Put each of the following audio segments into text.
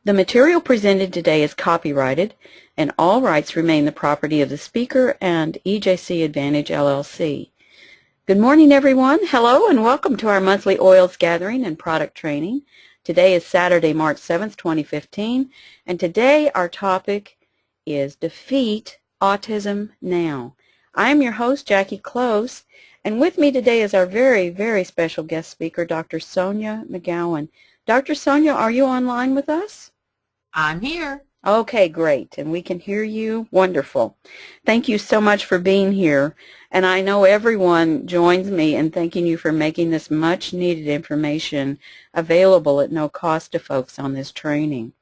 The material presented today is copyrighted, and all rights remain the property of the speaker and EJC Advantage, LLC. Good morning, everyone. Hello, and welcome to our monthly oils gathering and product training. Today is Saturday, March 7th, 2015, and today our topic is Defeat Autism Now. I am your host, Jackie Close, and with me today is our very, very special guest speaker, Dr. Sonia McGowin. Dr. Sonia, are you online with us? I'm here. Okay, great, and we can hear you. Wonderful. Thank you so much for being here, and I know everyone joins me in thanking you for making this much-needed information available at no cost to folks on this training.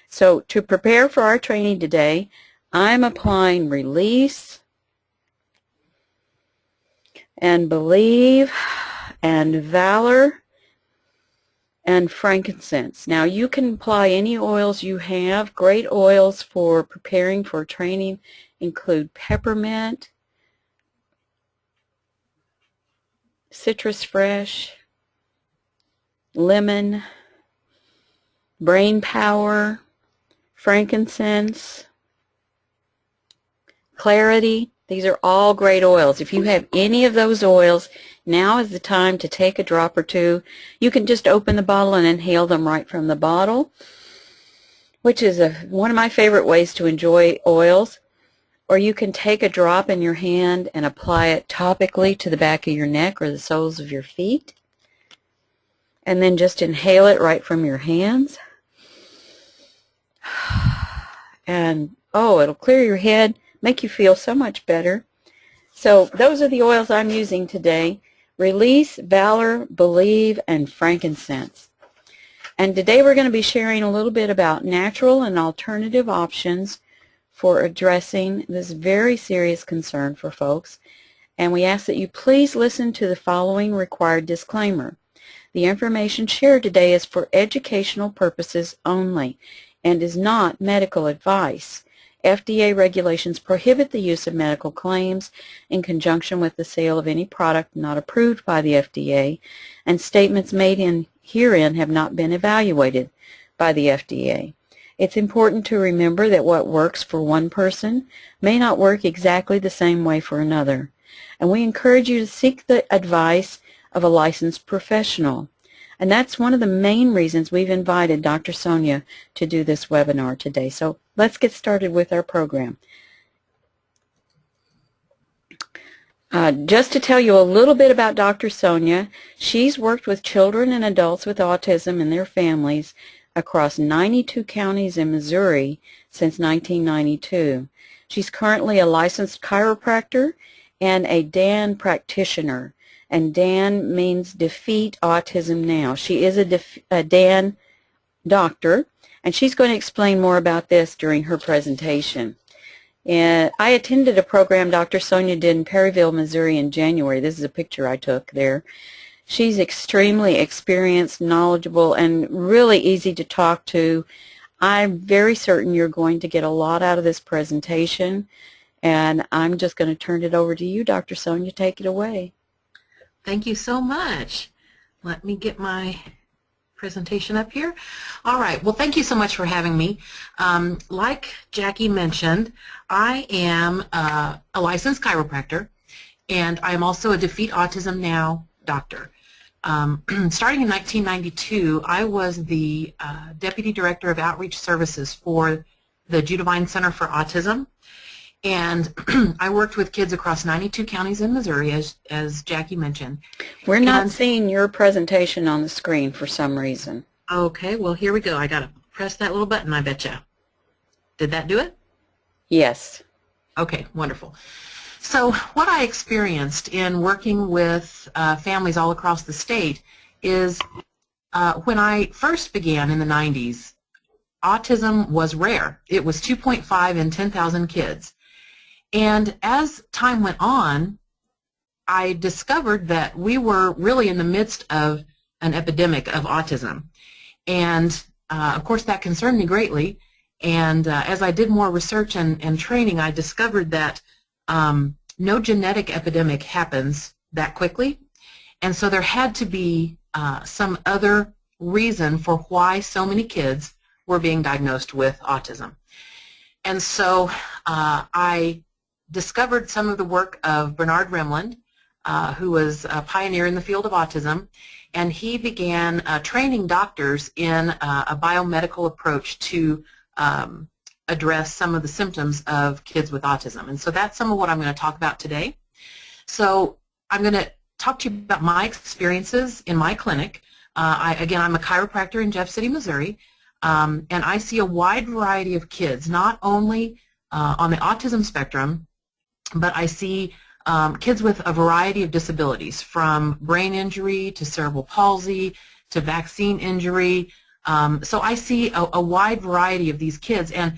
So to prepare for our training today, I'm applying release and believe and valor and frankincense. Now you can apply any oils you have. Great oils for preparing for training include peppermint, citrus fresh, lemon, brain power, frankincense, clarity. These are all great oils. If you have any of those oils, now is the time to take a drop or two. You can just open the bottle and inhale them right from the bottle, which is one of my favorite ways to enjoy oils. Or you can take a drop in your hand and apply it topically to the back of your neck or the soles of your feet, and then just inhale it right from your hands. And oh, it'll clear your head, make you feel so much better. So those are the oils I'm using today: Release, Valor, Believe, and Frankincense. And today we're going to be sharing a little bit about natural and alternative options for addressing this very serious concern for folks. And we ask that you please listen to the following required disclaimer. The information shared today is for educational purposes only and is not medical advice. FDA regulations prohibit the use of medical claims in conjunction with the sale of any product not approved by the FDA, and statements made herein have not been evaluated by the FDA. It's important to remember that what works for one person may not work exactly the same way for another, and we encourage you to seek the advice of a licensed professional. And that's one of the main reasons we've invited Dr. Sonia to do this webinar today. So let's get started with our program. Just to tell you a little bit about Dr. Sonia, she's worked with children and adults with autism and their families across 92 counties in Missouri since 1992. She's currently a licensed chiropractor and a DAN practitioner. And DAN means Defeat Autism Now. She is a DAN doctor, and she's going to explain more about this during her presentation. And I attended a program Dr. Sonia did in Perryville, Missouri in January. This is a picture I took there. She's extremely experienced, knowledgeable, and really easy to talk to. I'm very certain you're going to get a lot out of this presentation, and I'm just going to turn it over to you, Dr. Sonia. Take it away. Thank you so much. Let me get my presentation up here. All right. Well, thank you so much for having me. Like Jackie mentioned, I am a licensed chiropractor, and I'm also a Defeat Autism Now doctor. Starting in 1992, I was the Deputy Director of Outreach Services for the Judavine Center for Autism. And I worked with kids across 92 counties in Missouri, as Jackie mentioned. We're not seeing your presentation on the screen for some reason. Okay, well, here we go. I got to press that little button, I betcha. Did that do it? Yes. Okay, wonderful. So what I experienced in working with families all across the state is when I first began in the 90s, autism was rare. It was 2.5 in 10,000 kids. And as time went on, I discovered that we were really in the midst of an epidemic of autism. And of course that concerned me greatly. And as I did more research and training, I discovered that no genetic epidemic happens that quickly. And so there had to be some other reason for why so many kids were being diagnosed with autism. And so I discovered some of the work of Bernard Rimland, who was a pioneer in the field of autism, and he began training doctors in a biomedical approach to address some of the symptoms of kids with autism. And so that's some of what I'm going to talk about today. So I'm going to talk to you about my experiences in my clinic. Again, I'm a chiropractor in Jeff City, Missouri, and I see a wide variety of kids, not only on the autism spectrum, but I see kids with a variety of disabilities, from brain injury to cerebral palsy to vaccine injury. So I see a wide variety of these kids, and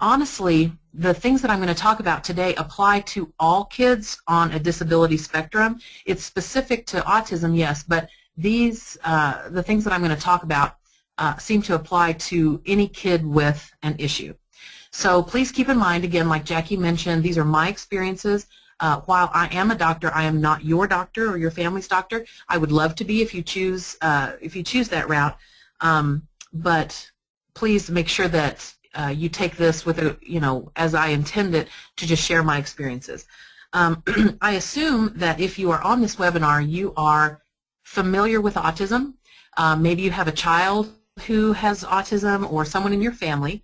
honestly, the things that I'm going to talk about today apply to all kids on a disability spectrum. It's specific to autism, yes, but these, the things that I'm going to talk about seem to apply to any kid with an issue. So please keep in mind, again, like Jackie mentioned, these are my experiences. While I am a doctor, I am not your doctor or your family's doctor. I would love to be if you choose that route, but please make sure that you take this with as I intend it, to just share my experiences. I assume that if you are on this webinar, you are familiar with autism. Maybe you have a child who has autism or someone in your family.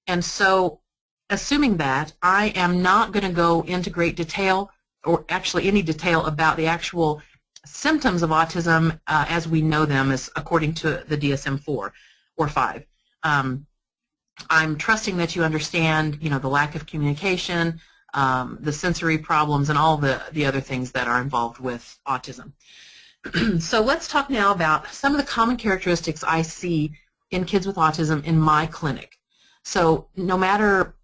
And so, assuming that, I am not going to go into great detail, or actually any detail, about the actual symptoms of autism as we know them, as according to the DSM-4 or 5. I'm trusting that you understand, the lack of communication, the sensory problems, and all the other things that are involved with autism. So let's talk now about some of the common characteristics I see in kids with autism in my clinic. So no matter,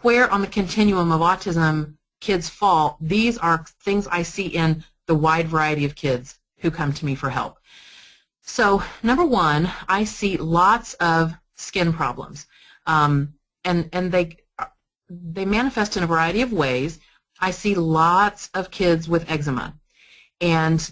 where on the continuum of autism kids fall, these are things I see in the wide variety of kids who come to me for help. So number one, I see lots of skin problems, and they manifest in a variety of ways. I see lots of kids with eczema, and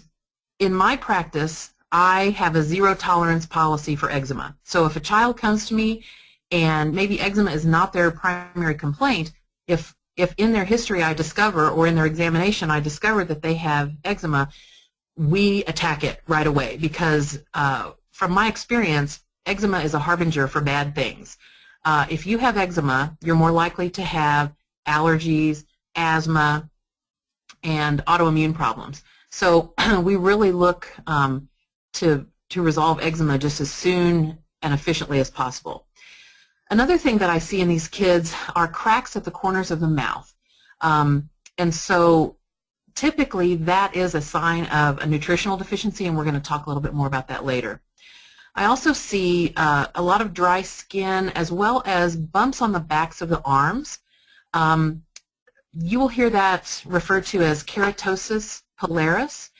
in my practice, I have a zero tolerance policy for eczema. So if a child comes to me and maybe eczema is not their primary complaint, if in their history I discover, or in their examination I discover that they have eczema, we attack it right away, because from my experience, eczema is a harbinger for bad things. If you have eczema, you're more likely to have allergies, asthma, and autoimmune problems. So we really look to resolve eczema just as soon and efficiently as possible. Another thing that I see in these kids are cracks at the corners of the mouth. And so typically that is a sign of a nutritional deficiency, and we're going to talk a little bit more about that later. I also see a lot of dry skin, as well as bumps on the backs of the arms. You will hear that referred to as keratosis pilaris,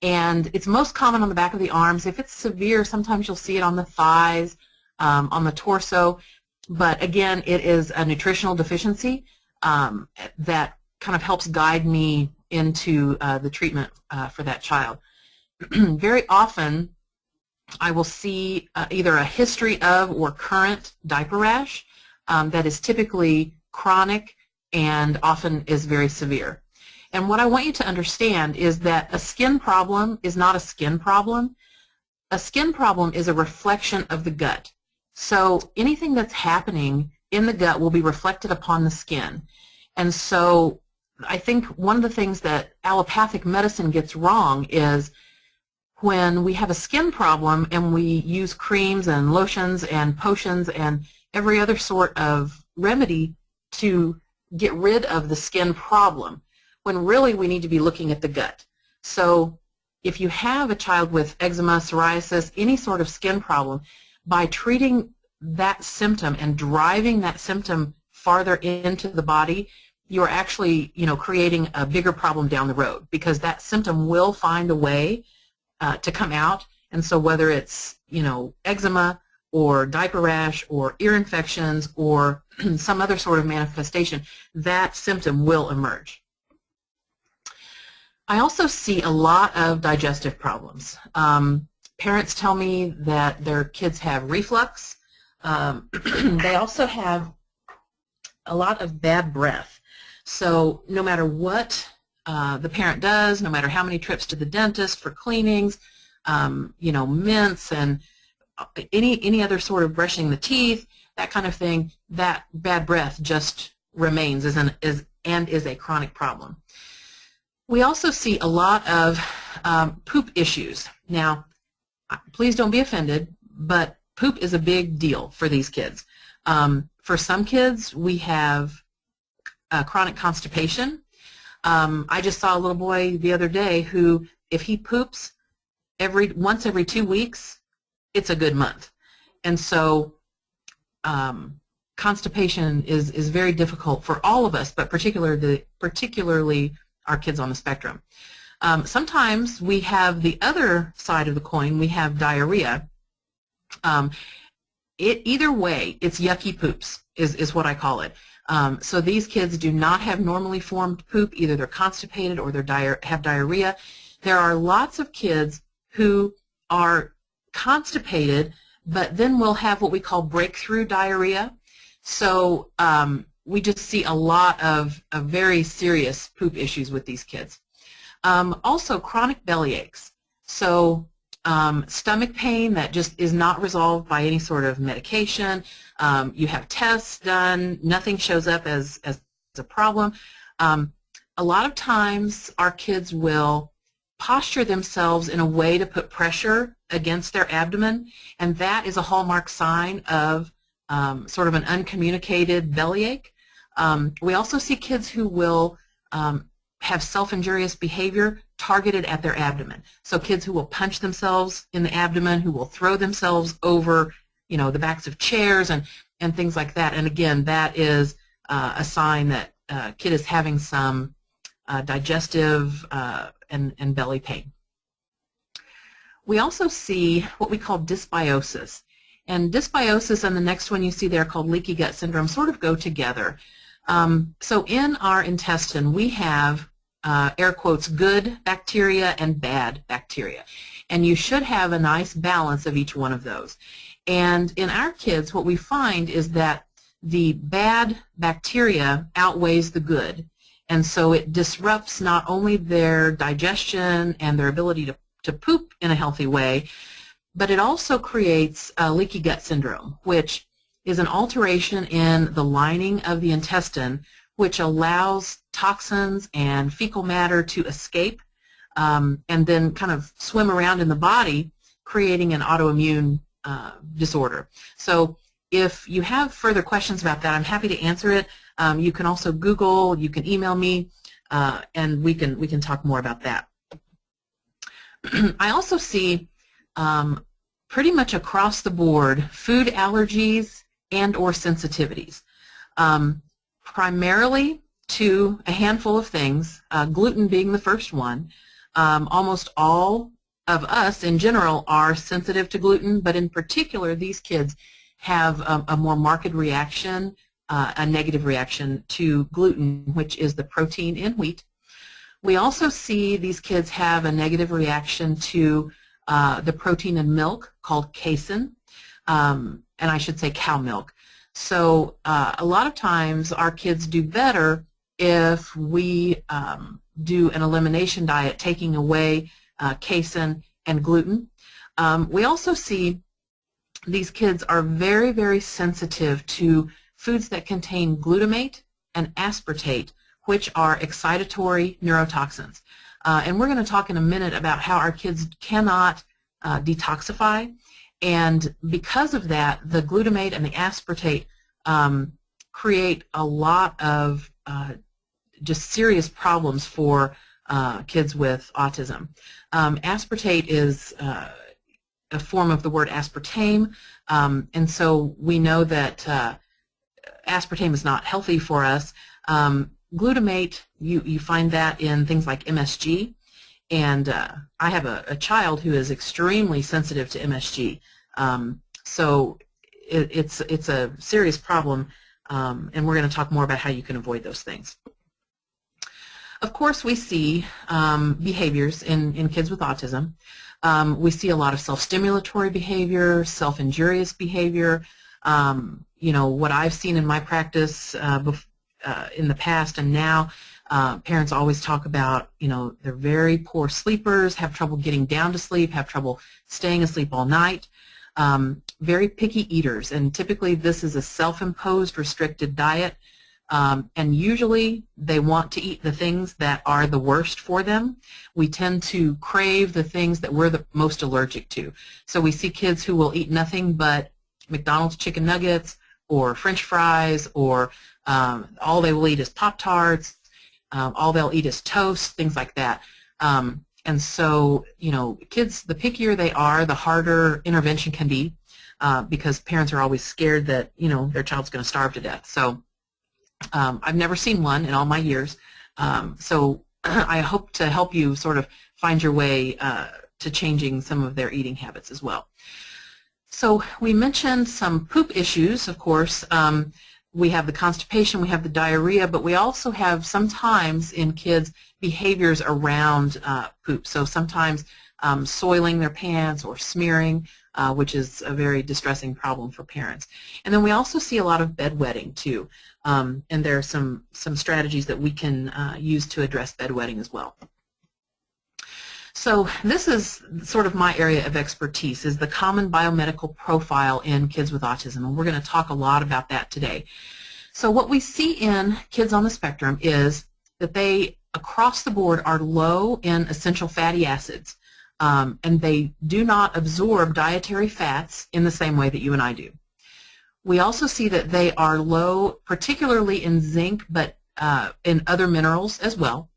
and it's most common on the back of the arms. If it's severe, sometimes you'll see it on the thighs, on the torso, but again, it is a nutritional deficiency that kind of helps guide me into the treatment for that child. Very often, I will see either a history of or current diaper rash that is typically chronic and often is very severe. And what I want you to understand is that a skin problem is not a skin problem. A skin problem is a reflection of the gut. So anything that's happening in the gut will be reflected upon the skin. And so I think one of the things that allopathic medicine gets wrong is when we have a skin problem and we use creams and lotions and potions and every other sort of remedy to get rid of the skin problem, when really we need to be looking at the gut. So if you have a child with eczema, psoriasis, any sort of skin problem, by treating that symptom and driving that symptom farther into the body, you're actually, creating a bigger problem down the road, because that symptom will find a way to come out. And so whether it's, eczema or diaper rash or ear infections or some other sort of manifestation, that symptom will emerge. I also see a lot of digestive problems. Parents tell me that their kids have reflux. They also have a lot of bad breath. So no matter what the parent does, no matter how many trips to the dentist for cleanings, you know, mints and any other sort of brushing the teeth, that kind of thing, that bad breath just remains is a chronic problem. We also see a lot of poop issues. Now, please don't be offended, but poop is a big deal for these kids. For some kids, we have chronic constipation. I just saw a little boy the other day who, if he poops once every 2 weeks, it's a good month. And so constipation is very difficult for all of us, but particularly our kids on the spectrum. Sometimes we have the other side of the coin. We have diarrhea. Either way, it's yucky poops is what I call it. So these kids do not have normally formed poop. Either they're constipated or they have diarrhea. There are lots of kids who are constipated, but then we'll have what we call breakthrough diarrhea. So we just see a lot of very serious poop issues with these kids. Also chronic belly aches. So stomach pain that just is not resolved by any sort of medication. You have tests done, nothing shows up as a problem. A lot of times our kids will posture themselves in a way to put pressure against their abdomen, and that is a hallmark sign of sort of an uncommunicated bellyache. We also see kids who will have self-injurious behavior targeted at their abdomen. So kids who will punch themselves in the abdomen, who will throw themselves over, you know, the backs of chairs and things like that. And again, that is a sign that kid is having some digestive and belly pain. We also see what we call dysbiosis. And dysbiosis and the next one you see there called leaky gut syndrome sort of go together. So in our intestine we have air quotes good bacteria and bad bacteria. And you should have a nice balance of each one of those. And in our kids what we find is that the bad bacteria outweighs the good. And so it disrupts not only their digestion and their ability to poop in a healthy way, but it also creates leaky gut syndrome, which is an alteration in the lining of the intestine, which allows toxins and fecal matter to escape and then kind of swim around in the body, creating an autoimmune disorder. So if you have further questions about that, I'm happy to answer it. You can also Google, you can email me, and we can talk more about that. I also see pretty much across the board food allergies and or sensitivities, primarily to a handful of things, gluten being the first one. Almost all of us in general are sensitive to gluten, but in particular these kids have a more marked reaction, a negative reaction to gluten, which is the protein in wheat. We also see these kids have a negative reaction to the protein in milk called casein, and I should say cow milk. So a lot of times our kids do better if we do an elimination diet, taking away casein and gluten. We also see these kids are very, very sensitive to foods that contain glutamate and aspartate, which are excitatory neurotoxins. And we're going to talk in a minute about how our kids cannot detoxify. And because of that, the glutamate and the aspartate create a lot of just serious problems for kids with autism. Aspartate is a form of the word aspartame, and so we know that aspartame is not healthy for us. Glutamate, you find that in things like MSG, and I have a child who is extremely sensitive to MSG, so it's a serious problem, and we're going to talk more about how you can avoid those things. Of course, we see behaviors in kids with autism. We see a lot of self-stimulatory behavior, self-injurious behavior. You know, what I've seen in my practice in the past and now, parents always talk about, you know, they're very poor sleepers, have trouble getting down to sleep, have trouble staying asleep all night, very picky eaters, and typically this is a self-imposed restricted diet, and usually they want to eat the things that are the worst for them. We tend to crave the things that we're the most allergic to. So we see kids who will eat nothing but McDonald's chicken nuggets or French fries, or all they will eat is Pop-Tarts, all they'll eat is toast, things like that. And so, you know, kids, the pickier they are, the harder intervention can be, because parents are always scared that, you know, their child's going to starve to death. So I've never seen one in all my years. So I hope to help you sort of find your way to changing some of their eating habits as well. So we mentioned some poop issues, of course. We have the constipation, we have the diarrhea, but we also have sometimes in kids behaviors around poop. So sometimes soiling their pants or smearing, which is a very distressing problem for parents. And then we also see a lot of bedwetting too. And there are some strategies that we can use to address bedwetting as well. So this is sort of my area of expertise, is the common biomedical profile in kids with autism, and we're going to talk a lot about that today. So what we see in kids on the spectrum is that they, across the board, are low in essential fatty acids, and they do not absorb dietary fats in the same way that you and I do. We also see that they are low, particularly in zinc, but in other minerals as well.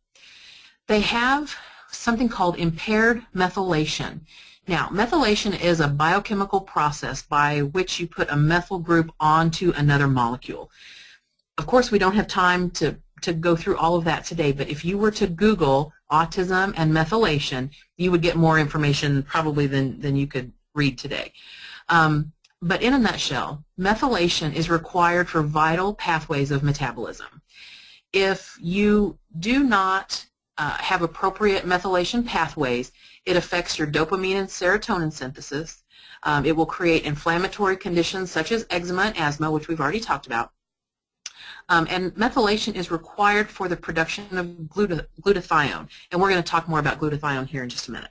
They have something called impaired methylation. Now, methylation is a biochemical process by which you put a methyl group onto another molecule. Of course, we don't have time to go through all of that today, but if you were to Google autism and methylation, you would get more information probably than you could read today. But in a nutshell, methylation is required for vital pathways of metabolism. If you do not have appropriate methylation pathways, it affects your dopamine and serotonin synthesis. It will create inflammatory conditions such as eczema and asthma, which we've already talked about. And methylation is required for the production of glutathione, and we're going to talk more about glutathione here in just a minute.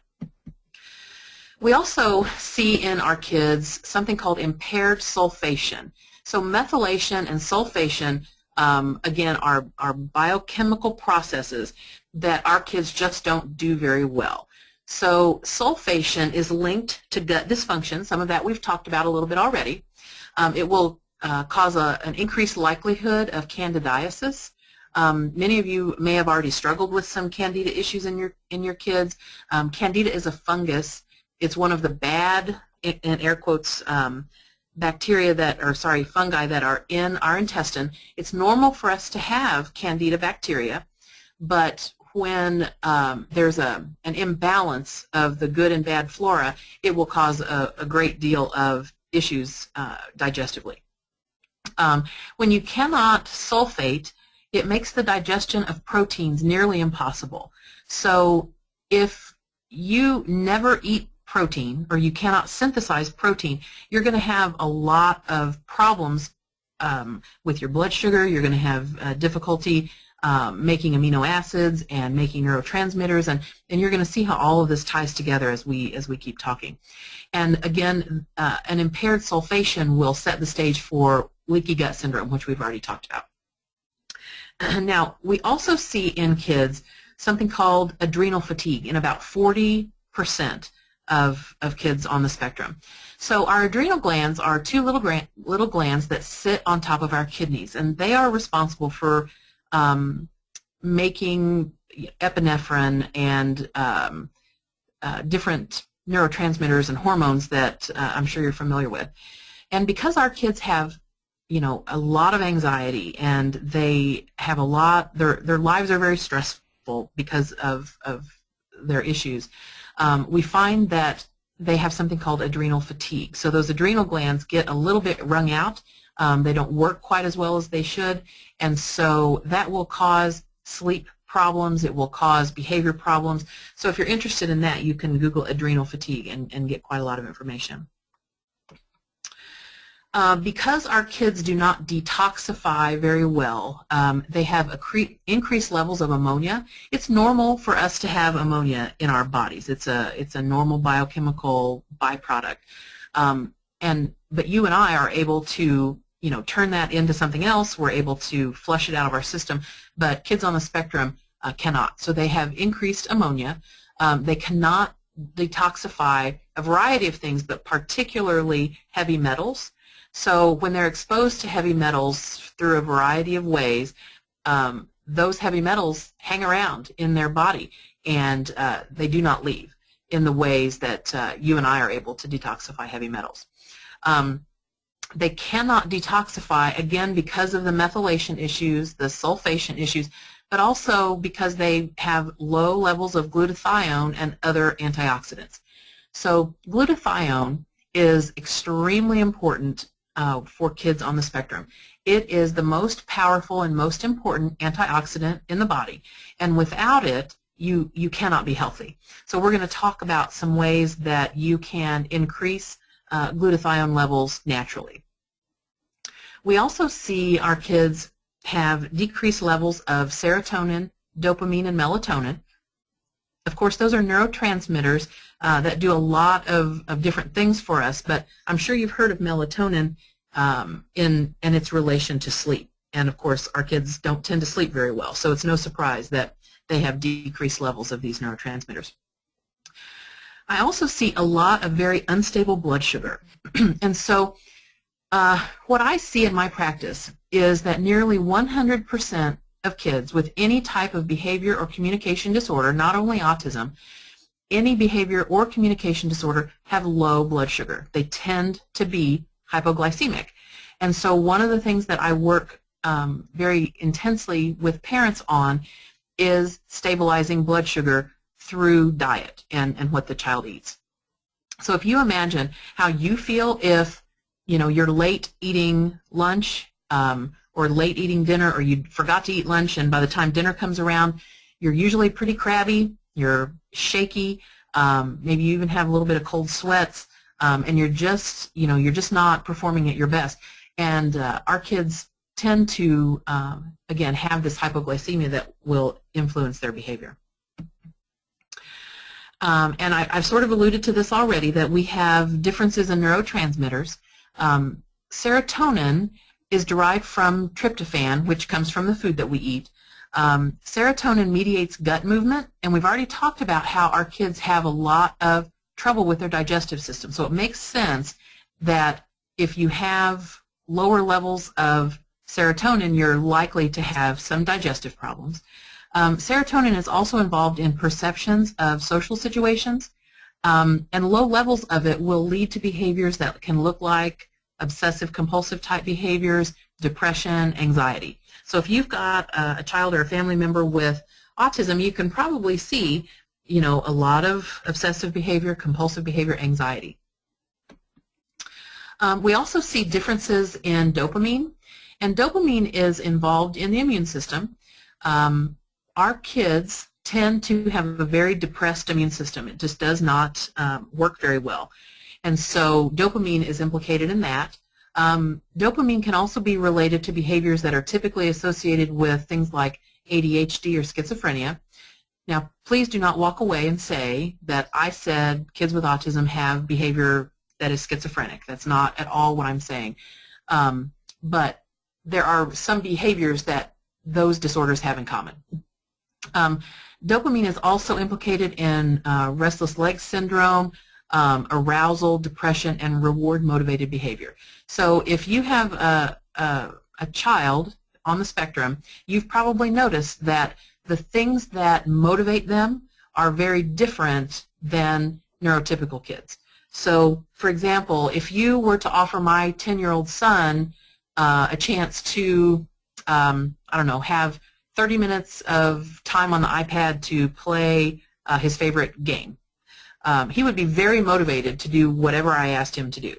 We also see in our kids something called impaired sulfation. So methylation and sulfation, again, are biochemical processes that our kids just don't do very well. So sulfation is linked to gut dysfunction. Some of that we've talked about a little bit already. It will cause an increased likelihood of candidiasis. Many of you may have already struggled with some candida issues in your kids. Candida is a fungus. It's one of the bad, in air quotes, bacteria that, or sorry, fungi that are in our intestine. It's normal for us to have candida bacteria, but when there's an imbalance of the good and bad flora, it will cause a great deal of issues digestively. When you cannot sulfate, it makes the digestion of proteins nearly impossible. So if you never eat protein, or you cannot synthesize protein, you're going to have a lot of problems with your blood sugar. You're going to have difficulty making amino acids and making neurotransmitters, and you're going to see how all of this ties together as we keep talking. And again, an impaired sulfation will set the stage for leaky gut syndrome, which we've already talked about. Now, we also see in kids something called adrenal fatigue in about 40% of kids on the spectrum. So our adrenal glands are two little glands that sit on top of our kidneys, and they are responsible for making epinephrine and different neurotransmitters and hormones that I'm sure you're familiar with. And because our kids have, you know, a lot of anxiety, and they have a lot, their lives are very stressful because of their issues, we find that they have something called adrenal fatigue. So those adrenal glands get a little bit wrung out. They don't work quite as well as they should, and so that will cause sleep problems. It will cause behavior problems. So if you're interested in that, you can Google adrenal fatigue and get quite a lot of information. Because our kids do not detoxify very well, they have increased levels of ammonia. It's normal for us to have ammonia in our bodies. It's a normal biochemical byproduct. But you and I are able to, turn that into something else. We're able to flush it out of our system. But kids on the spectrum cannot. So they have increased ammonia. They cannot detoxify a variety of things, but particularly heavy metals. So when they're exposed to heavy metals through a variety of ways, those heavy metals hang around in their body, and they do not leave in the ways that you and I are able to detoxify heavy metals. They cannot detoxify, again, because of the methylation issues, the sulfation issues, but also because they have low levels of glutathione and other antioxidants. So glutathione is extremely important for kids on the spectrum. It is the most powerful and most important antioxidant in the body, and without it, you cannot be healthy. So we're going to talk about some ways that you can increase glutathione levels naturally. We also see our kids have decreased levels of serotonin, dopamine, and melatonin. Of course, those are neurotransmitters that do a lot of different things for us, but I'm sure you've heard of melatonin and its relation to sleep. And of course, our kids don't tend to sleep very well, so it's no surprise that they have decreased levels of these neurotransmitters. I also see a lot of very unstable blood sugar. And so what I see in my practice is that nearly 100% of kids with any type of behavior or communication disorder, not only autism, any behavior or communication disorder have low blood sugar. They tend to be hypoglycemic. And so one of the things that I work very intensely with parents on is stabilizing blood sugar through diet and what the child eats. So if you imagine how you feel if you're late eating lunch or late eating dinner, or you forgot to eat lunch, and by the time dinner comes around, you're usually pretty crabby, you're shaky, maybe you even have a little bit of cold sweats, and you're just not performing at your best. And our kids tend to, again, have this hypoglycemia that will influence their behavior. And I've sort of alluded to this already, that we have differences in neurotransmitters. Serotonin is derived from tryptophan, which comes from the food that we eat. Serotonin mediates gut movement, and we've already talked about how our kids have a lot of trouble with their digestive system. So it makes sense that if you have lower levels of serotonin, you're likely to have some digestive problems. Serotonin is also involved in perceptions of social situations, and low levels of it will lead to behaviors that can look like obsessive-compulsive type behaviors, depression, anxiety. So if you've got a child or a family member with autism, you can probably see, a lot of obsessive behavior, compulsive behavior, anxiety. We also see differences in dopamine, and dopamine is involved in the immune system. Our kids tend to have a very depressed immune system. It just does not work very well. And so dopamine is implicated in that. Dopamine can also be related to behaviors that are typically associated with things like ADHD or schizophrenia. Now, please do not walk away and say that I said kids with autism have behavior that is schizophrenic. That's not at all what I'm saying. But there are some behaviors that those disorders have in common. Dopamine is also implicated in restless leg syndrome, arousal, depression, and reward-motivated behavior. So if you have a child on the spectrum, you've probably noticed that the things that motivate them are very different than neurotypical kids. So, for example, if you were to offer my 10-year-old son a chance to, I don't know, have 30 minutes of time on the iPad to play his favorite game, he would be very motivated to do whatever I asked him to do.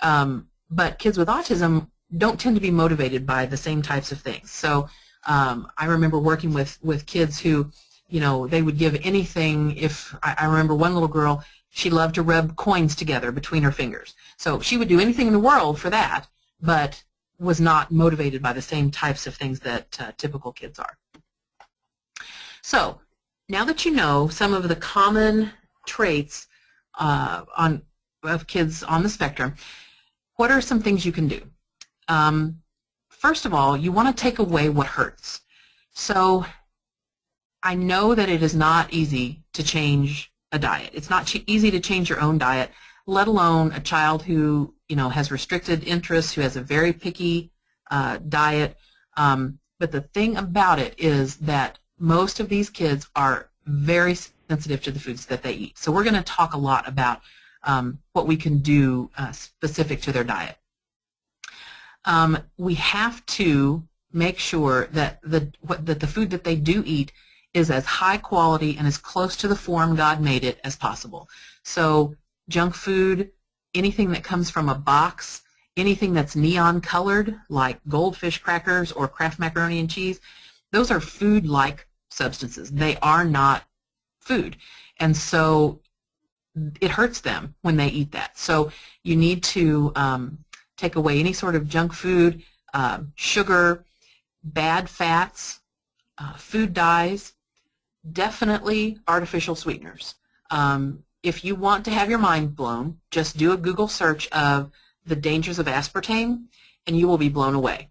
But kids with autism don't tend to be motivated by the same types of things. So I remember working with kids who, you know, they would give anything. If I remember one little girl, she loved to rub coins together between her fingers. So she would do anything in the world for that, but was not motivated by the same types of things that typical kids are. So now that you know some of the common traits of kids on the spectrum, what are some things you can do? First of all, you want to take away what hurts. So I know that it is not easy to change a diet. It's not easy to change your own diet, let alone a child who, you know, has restricted interests, who has a very picky diet. But the thing about it is that most of these kids are very sensitive to the foods that they eat. So we're going to talk a lot about what we can do specific to their diet. We have to make sure that the food that they do eat is as high quality and as close to the form God made it as possible. So junk food, anything that comes from a box, anything that's neon colored like goldfish crackers or Kraft macaroni and cheese, those are food-like substances. They are not food. And so it hurts them when they eat that. So you need to take away any sort of junk food, sugar, bad fats, food dyes, definitely artificial sweeteners. If you want to have your mind blown, just do a Google search of the dangers of aspartame and you will be blown away.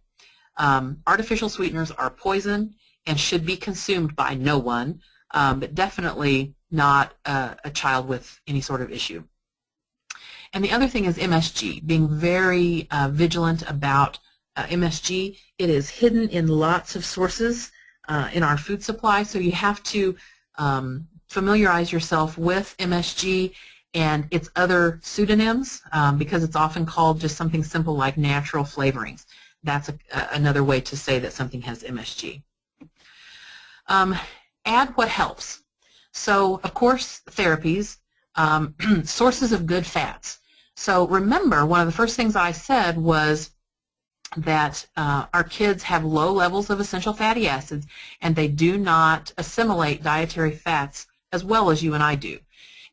Artificial sweeteners are poison and should be consumed by no one, but definitely not a child with any sort of issue. And the other thing is MSG, being very vigilant about MSG. It is hidden in lots of sources in our food supply, so you have to familiarize yourself with MSG and its other pseudonyms, because it's often called just something simple like natural flavorings. That's another way to say that something has MSG. Add what helps. So, of course, therapies, sources of good fats. So remember, one of the first things I said was that our kids have low levels of essential fatty acids and they do not assimilate dietary fats as well as you and I do.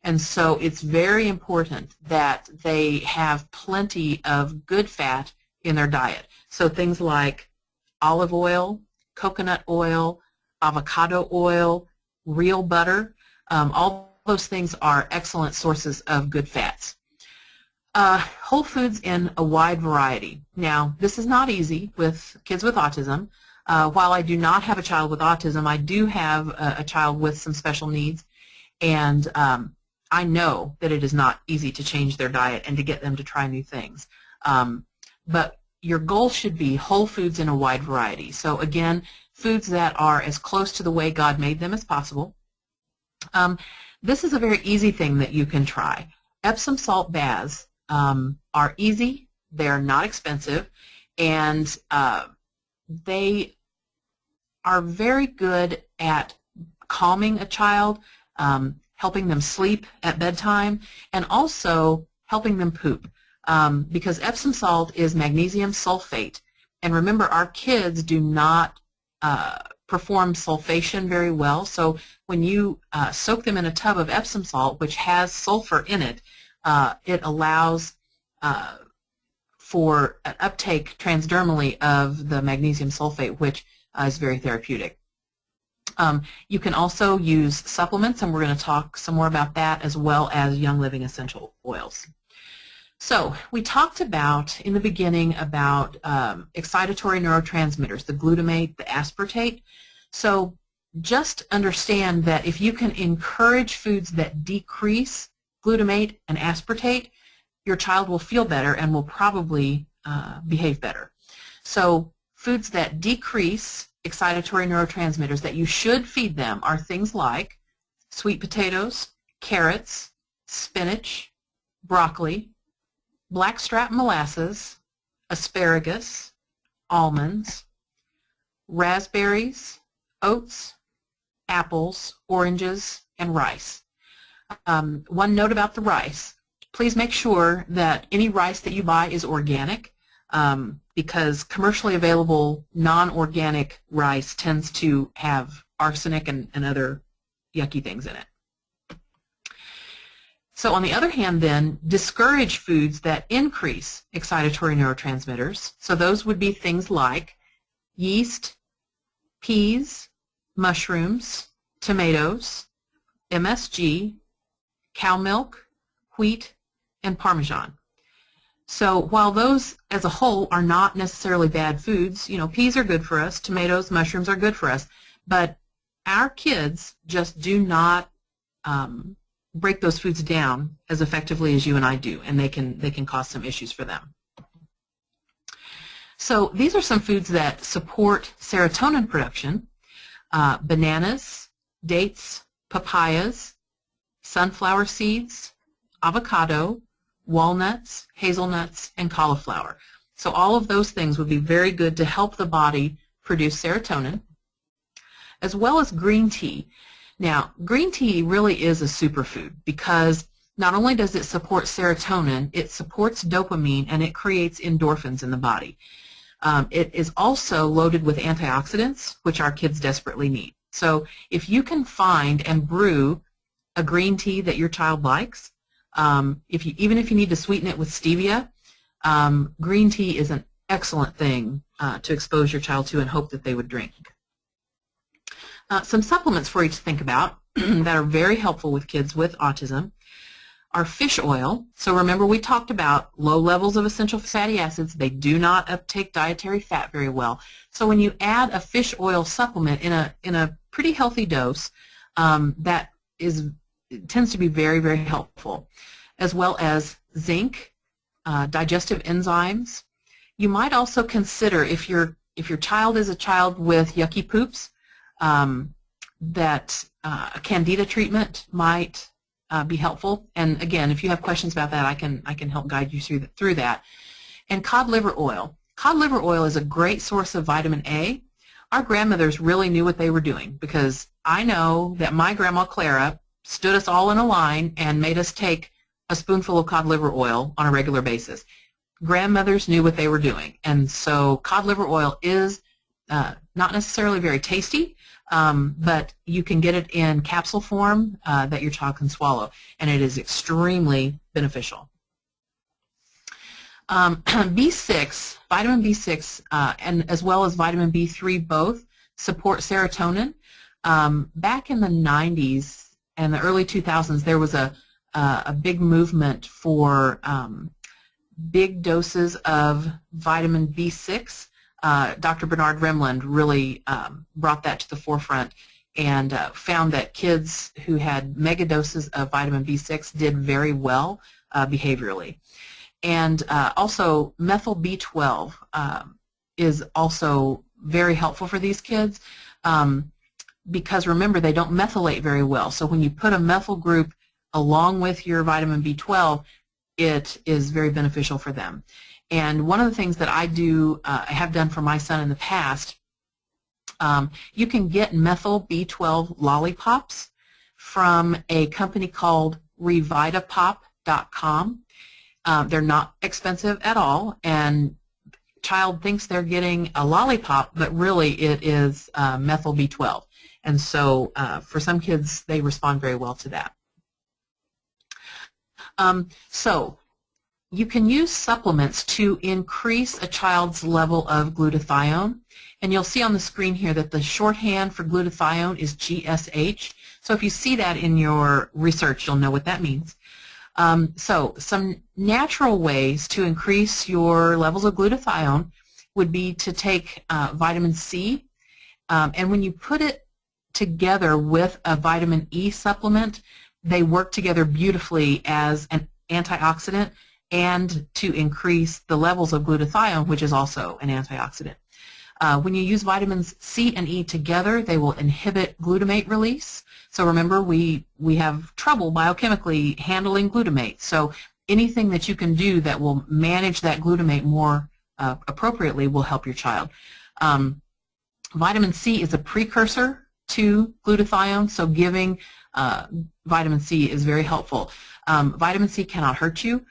And so it's very important that they have plenty of good fat in their diet. So things like olive oil, coconut oil, avocado oil, real butter, all those things are excellent sources of good fats. Whole foods in a wide variety. Now, this is not easy with kids with autism. While I do not have a child with autism, I do have a child with some special needs, and I know that it is not easy to change their diet and to get them to try new things. But your goal should be whole foods in a wide variety. So again, foods that are as close to the way God made them as possible. This is a very easy thing that you can try. Epsom salt baths are easy, they're not expensive, and they are very good at calming a child, helping them sleep at bedtime, and also helping them poop, because Epsom salt is magnesium sulfate. And remember, our kids do not perform sulfation very well, so when you soak them in a tub of Epsom salt, which has sulfur in it, it allows for an uptake transdermally of the magnesium sulfate, which is very therapeutic. You can also use supplements, and we're going to talk some more about that, as well as Young Living essential oils. So we talked about, in the beginning, about excitatory neurotransmitters, the glutamate, the aspartate. So just understand that if you can encourage foods that decrease glutamate and aspartate, your child will feel better and will probably behave better. So foods that decrease excitatory neurotransmitters that you should feed them are things like sweet potatoes, carrots, spinach, broccoli, blackstrap molasses, asparagus, almonds, raspberries, oats, apples, oranges, and rice. One note about the rice. Please make sure that any rice that you buy is organic. because commercially available non-organic rice tends to have arsenic and other yucky things in it. So on the other hand then, discourage foods that increase excitatory neurotransmitters. So those would be things like yeast, peas, mushrooms, tomatoes, MSG, cow milk, wheat, and Parmesan. So while those as a whole are not necessarily bad foods, you know, peas are good for us, tomatoes, mushrooms are good for us, but our kids just do not break those foods down as effectively as you and I do, and they can cause some issues for them. So these are some foods that support serotonin production: bananas, dates, papayas, sunflower seeds, avocado, walnuts, hazelnuts, and cauliflower. So all of those things would be very good to help the body produce serotonin, as well as green tea. Now, green tea really is a superfood because not only does it support serotonin, it supports dopamine and it creates endorphins in the body. It is also loaded with antioxidants, which our kids desperately need. So if you can find and brew a green tea that your child likes, even if you need to sweeten it with stevia, green tea is an excellent thing to expose your child to and hope that they would drink. Some supplements for you to think about that are very helpful with kids with autism are fish oil. So remember, we talked about low levels of essential fatty acids. They do not uptake dietary fat very well. So when you add a fish oil supplement in a pretty healthy dose, that tends to be very, very helpful, as well as zinc, digestive enzymes. You might also consider, if your child is a child with yucky poops, that a candida treatment might be helpful. And again, if you have questions about that, I can help guide you through that. And cod liver oil. Cod liver oil is a great source of vitamin A. Our grandmothers really knew what they were doing, because I know that my grandma Clara stood us all in a line and made us take a spoonful of cod liver oil on a regular basis. Grandmothers knew what they were doing, and so cod liver oil is not necessarily very tasty, but you can get it in capsule form that your child can swallow, and it is extremely beneficial. B6, vitamin B6, and as well as vitamin B3 both support serotonin. Back in the 90s and the early 2000s, there was a big movement for big doses of vitamin B6. Dr. Bernard Rimland really brought that to the forefront and found that kids who had mega doses of vitamin B6 did very well behaviorally. And also methyl B12 is also very helpful for these kids because remember, they don't methylate very well. So when you put a methyl group along with your vitamin B12, it is very beneficial for them. And one of the things that I have done for my son in the past, you can get methyl B12 lollipops from a company called revitapop.com. They're not expensive at all, and child thinks they're getting a lollipop, but really it is methyl B12. And so for some kids, they respond very well to that. So you can use supplements to increase a child's level of glutathione. And you'll see on the screen here that the shorthand for glutathione is GSH. So if you see that in your research, you'll know what that means. So some natural ways to increase your levels of glutathione would be to take vitamin C. And when you put it together with a vitamin E supplement, they work together beautifully as an antioxidant and to increase the levels of glutathione, which is also an antioxidant. When you use vitamins C and E together, they will inhibit glutamate release. So remember, we have trouble biochemically handling glutamate. So anything that you can do that will manage that glutamate more appropriately will help your child. Vitamin C is a precursor to glutathione, so giving vitamin C is very helpful. Vitamin C cannot hurt you.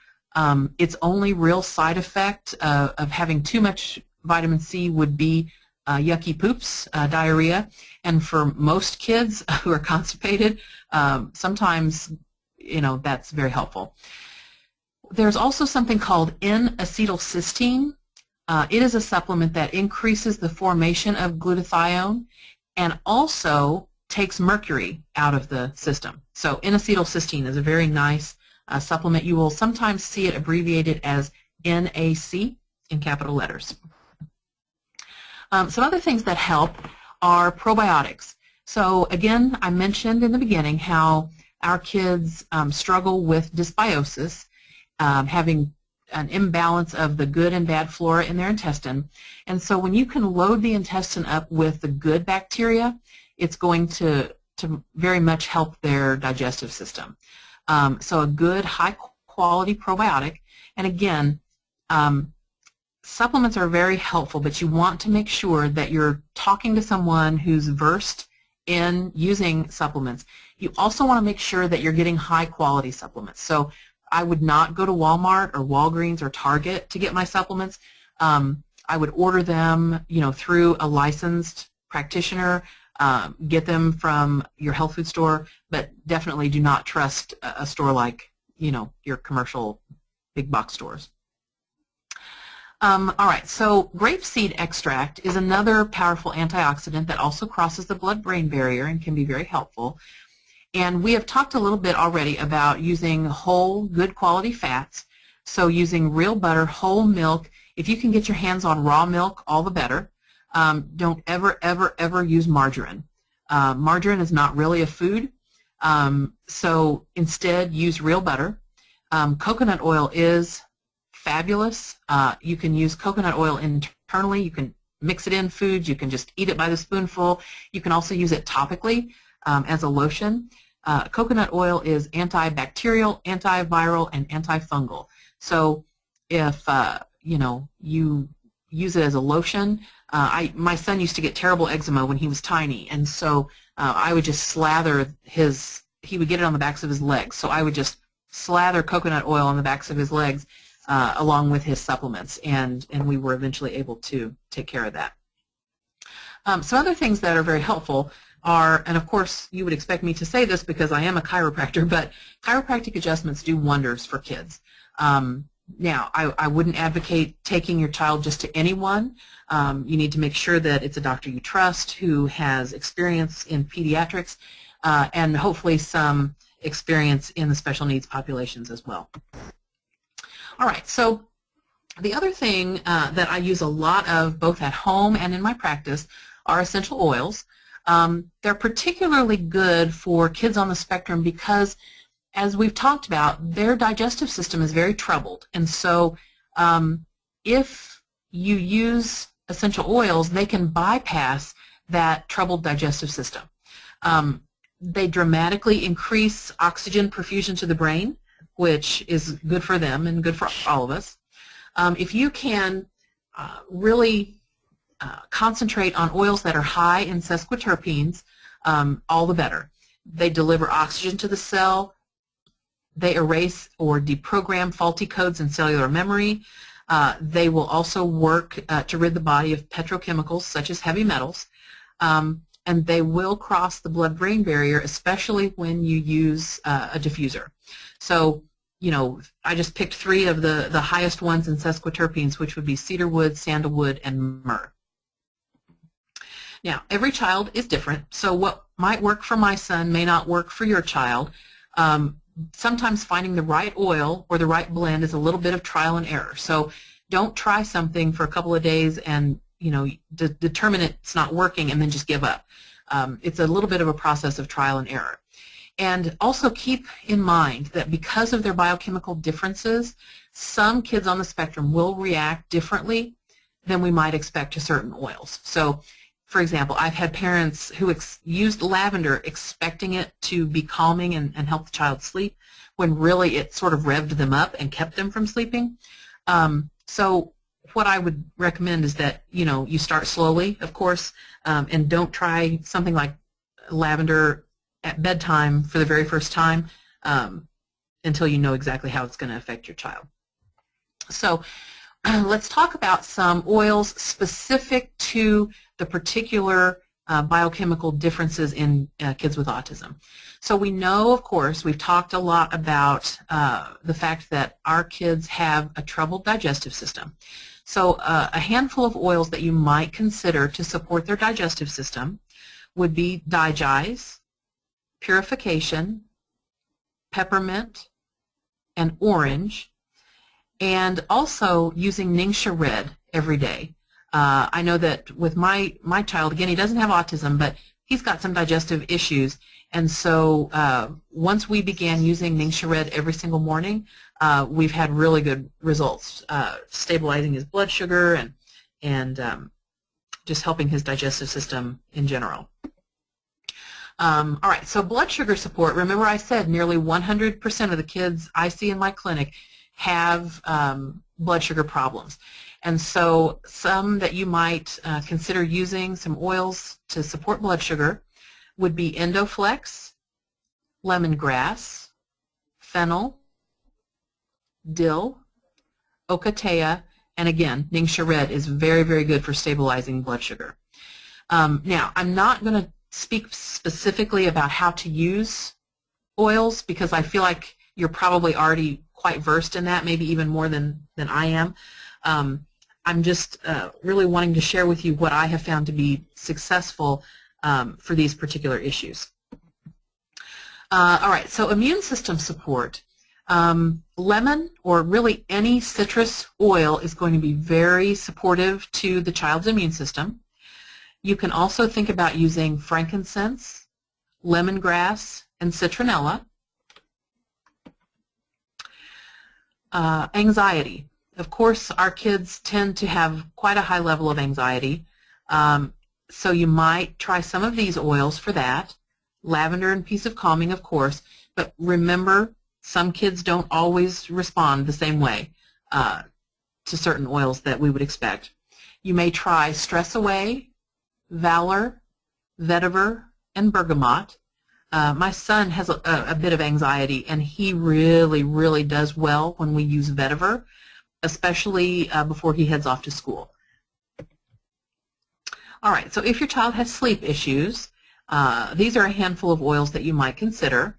Its only real side effect of having too much vitamin C would be yucky poops, diarrhea, and for most kids who are constipated, sometimes, that's very helpful. There's also something called N-acetylcysteine. It is a supplement that increases the formation of glutathione and also takes mercury out of the system. So N-acetylcysteine is a very nice supplement. You will sometimes see it abbreviated as NAC in capital letters. Some other things that help are probiotics. So again, I mentioned in the beginning how our kids struggle with dysbiosis, having an imbalance of the good and bad flora in their intestine. And so when you can load the intestine up with the good bacteria, it's going to very much help their digestive system. So a good, high-quality probiotic. And again, supplements are very helpful, but you want to make sure that you're talking to someone who's versed in using supplements. You also want to make sure that you're getting high-quality supplements. So I would not go to Walmart or Walgreens or Target to get my supplements. I would order them, through a licensed practitioner. Get them from your health food store, but definitely do not trust a store like, your commercial big box stores. All right, so grapeseed extract is another powerful antioxidant that also crosses the blood-brain barrier and can be very helpful. And we have talked a little bit already about using whole, good quality fats. So using real butter, whole milk. If you can get your hands on raw milk, all the better. Don't ever, ever, ever use margarine. Margarine is not really a food, so instead use real butter. Coconut oil is fabulous. You can use coconut oil internally. You can mix it in foods. You can just eat it by the spoonful. You can also use it topically as a lotion. Coconut oil is antibacterial, antiviral, and antifungal. So if you use it as a lotion, my son used to get terrible eczema when he was tiny, and so I would just slather he would get it on the backs of his legs, so I would just slather coconut oil on the backs of his legs along with his supplements, and we were eventually able to take care of that. Some other things that are very helpful are, and of course you would expect me to say this because I am a chiropractor, but chiropractic adjustments do wonders for kids. Now, I wouldn't advocate taking your child just to anyone. You need to make sure that it's a doctor you trust who has experience in pediatrics and hopefully some experience in the special needs populations as well. All right, so the other thing that I use a lot of both at home and in my practice are essential oils. They're particularly good for kids on the spectrum because, as we've talked about, their digestive system is very troubled. And so if you use essential oils, they can bypass that troubled digestive system. They dramatically increase oxygen perfusion to the brain, which is good for them and good for all of us. If you can really concentrate on oils that are high in sesquiterpenes, all the better. They deliver oxygen to the cell. They erase or deprogram faulty codes in cellular memory. They will also work to rid the body of petrochemicals such as heavy metals. And they will cross the blood-brain barrier, especially when you use a diffuser. So, I just picked 3 of the highest ones in sesquiterpenes, which would be cedarwood, sandalwood, and myrrh. Now, every child is different, so what might work for my son may not work for your child. Sometimes finding the right oil or the right blend is a little bit of trial and error. So don't try something for a couple of days and determine it's not working and then just give up. It's a little bit of a process of trial and error. And also keep in mind that because of their biochemical differences, some kids on the spectrum will react differently than we might expect to certain oils. So, for example, I've had parents who used lavender expecting it to be calming and help the child sleep, when really it sort of revved them up and kept them from sleeping. So what I would recommend is that you start slowly, of course, and don't try something like lavender at bedtime for the very first time until you know exactly how it's going to affect your child. So let's talk about some oils specific to the particular biochemical differences in kids with autism. So we know, of course, we've talked a lot about the fact that our kids have a troubled digestive system. So a handful of oils that you might consider to support their digestive system would be digize, purification, peppermint, and orange, and also using Ningxia Red every day. I know that with my child, again, he doesn't have autism, but he's got some digestive issues, and so once we began using Ningxia Red every single morning, we've had really good results, stabilizing his blood sugar and just helping his digestive system in general. All right, so blood sugar support. Remember I said nearly 100% of the kids I see in my clinic have blood sugar problems. And so some that you might consider using, some oils to support blood sugar, would be Endoflex, lemongrass, fennel, dill, ocotea, and again, Ningxia Red is very, very good for stabilizing blood sugar. Now, I'm not going to speak specifically about how to use oils because I feel like you're probably already quite versed in that, maybe even more than I am. I'm just really wanting to share with you what I have found to be successful for these particular issues. All right, so immune system support. Lemon or really any citrus oil is going to be very supportive to the child's immune system. You can also think about using frankincense, lemongrass, and citronella. Anxiety. Of course, our kids tend to have quite a high level of anxiety, so you might try some of these oils for that. Lavender and Peace of Calming, of course, but remember, some kids don't always respond the same way to certain oils that we would expect. You may try Stress Away, Valor, Vetiver, and Bergamot. My son has a bit of anxiety, and he really, really does well when we use Vetiver, especially before he heads off to school. All right, so if your child has sleep issues, these are a handful of oils that you might consider.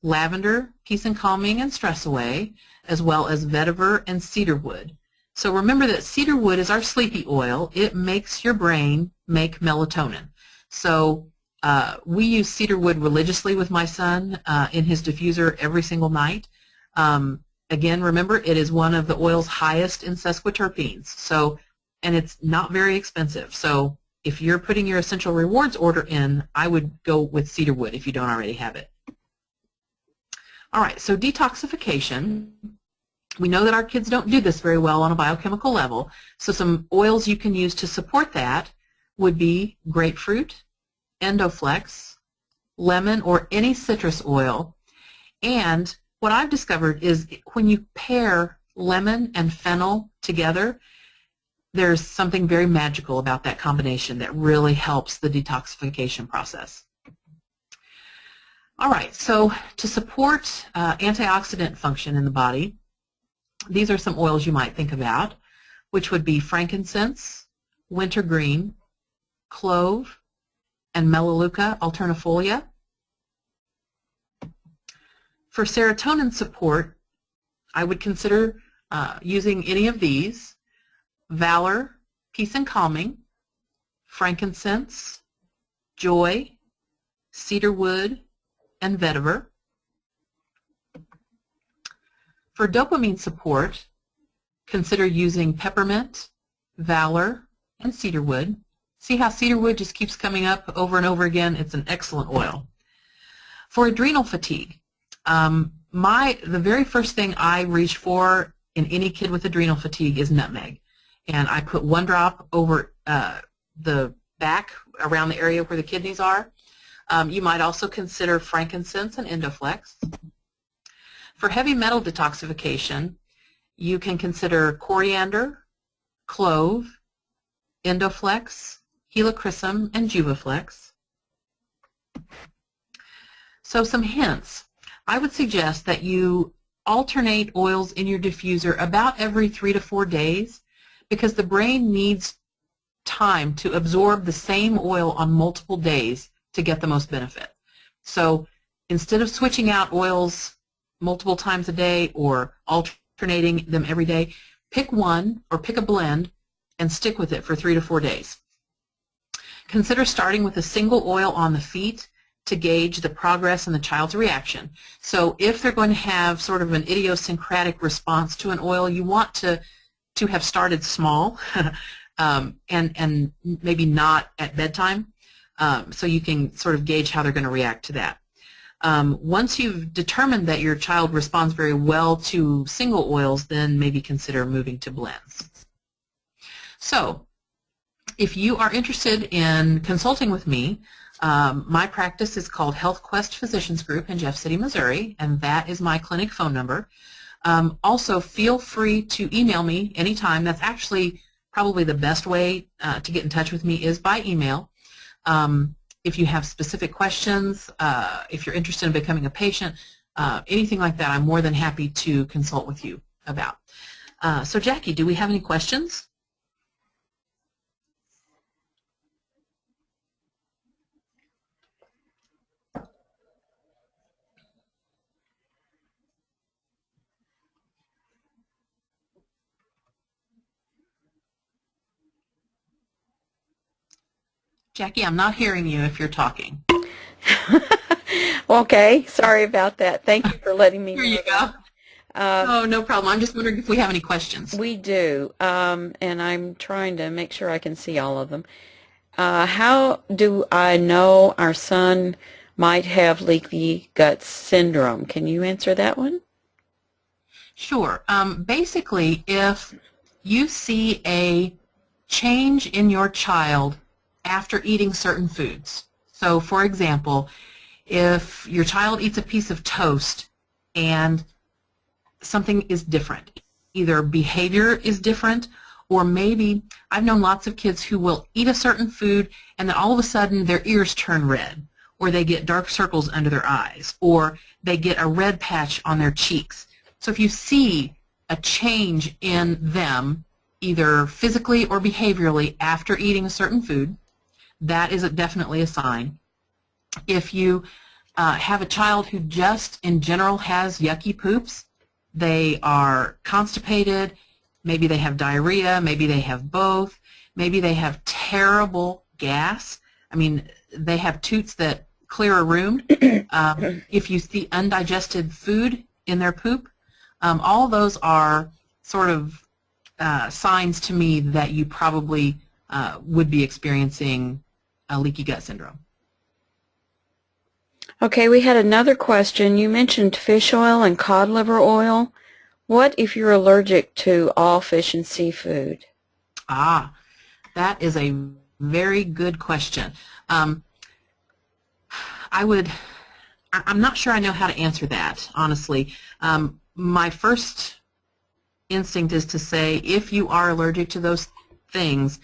Lavender, Peace and Calming, and Stress Away, as well as Vetiver and cedarwood. So remember that cedarwood is our sleepy oil. It makes your brain make melatonin. So we use cedarwood religiously with my son in his diffuser every single night. Again, remember, it is one of the oil's highest in sesquiterpenes. So, and it's not very expensive. So if you're putting your Essential Rewards order in, I would go with cedarwood if you don't already have it. All right, so detoxification. We know that our kids don't do this very well on a biochemical level, so some oils you can use to support that would be grapefruit, Endoflex, lemon, or any citrus oil. And what I've discovered is when you pair lemon and fennel together, there's something very magical about that combination that really helps the detoxification process. All right, so to support antioxidant function in the body, these are some oils you might think about, which would be frankincense, wintergreen, clove, and Melaleuca alternifolia. For serotonin support, I would consider using any of these: Valor, Peace and Calming, frankincense, joy, cedarwood, and vetiver. For dopamine support, consider using peppermint, Valor, and cedarwood. See how cedarwood just keeps coming up over and over again? It's an excellent oil. For adrenal fatigue, the very first thing I reach for in any kid with adrenal fatigue is nutmeg. And I put 1 drop over the back around the area where the kidneys are. You might also consider frankincense and Endoflex. For heavy metal detoxification, you can consider coriander, clove, Endoflex, helichrysum, and Juvaflex. So some hints. I would suggest that you alternate oils in your diffuser about every 3 to 4 days, because the brain needs time to absorb the same oil on multiple days to get the most benefit. So instead of switching out oils multiple times a day or alternating them every day, pick one or pick a blend and stick with it for 3 to 4 days. Consider starting with a single oil on the feet to gauge the progress and the child's reaction. So if they're going to have sort of an idiosyncratic response to an oil, you want to have started small and maybe not at bedtime, so you can sort of gauge how they're going to react to that. Once you've determined that your child responds very well to single oils, then maybe consider moving to blends. So if you are interested in consulting with me, my practice is called Health Quest Physicians Group in Jeff City, Missouri, and that is my clinic phone number. Also, feel free to email me anytime. That's actually probably the best way to get in touch with me is by email. If you have specific questions, if you're interested in becoming a patient, anything like that, I'm more than happy to consult with you about. So Jackie, do we have any questions? Jackie, I'm not hearing you if you're talking. Okay, sorry about that. Thank you for letting me know. Here you go. Oh, no problem. I'm just wondering if we have any questions. We do, and I'm trying to make sure I can see all of them. How do I know our son might have leaky gut syndrome? Can you answer that one? Sure. Basically, if you see a change in your child after eating certain foods. So, for example, if your child eats a piece of toast and something is different, either behavior is different, or maybe I've known lots of kids who will eat a certain food and then all of a sudden their ears turn red, or they get dark circles under their eyes, or they get a red patch on their cheeks. So if you see a change in them, either physically or behaviorally after eating a certain food, that is definitely a sign. If you have a child who just in general has yucky poops, they are constipated, maybe they have diarrhea, maybe they have both, maybe they have terrible gas. I mean, they have toots that clear a room. If you see undigested food in their poop, all those are sort of signs to me that you probably would be experiencing a leaky gut syndrome. Okay, we had another question. You mentioned fish oil and cod liver oil. What if you're allergic to all fish and seafood? Ah, that is a very good question. I'm not sure I know how to answer that, honestly. My first instinct is to say if you are allergic to those things,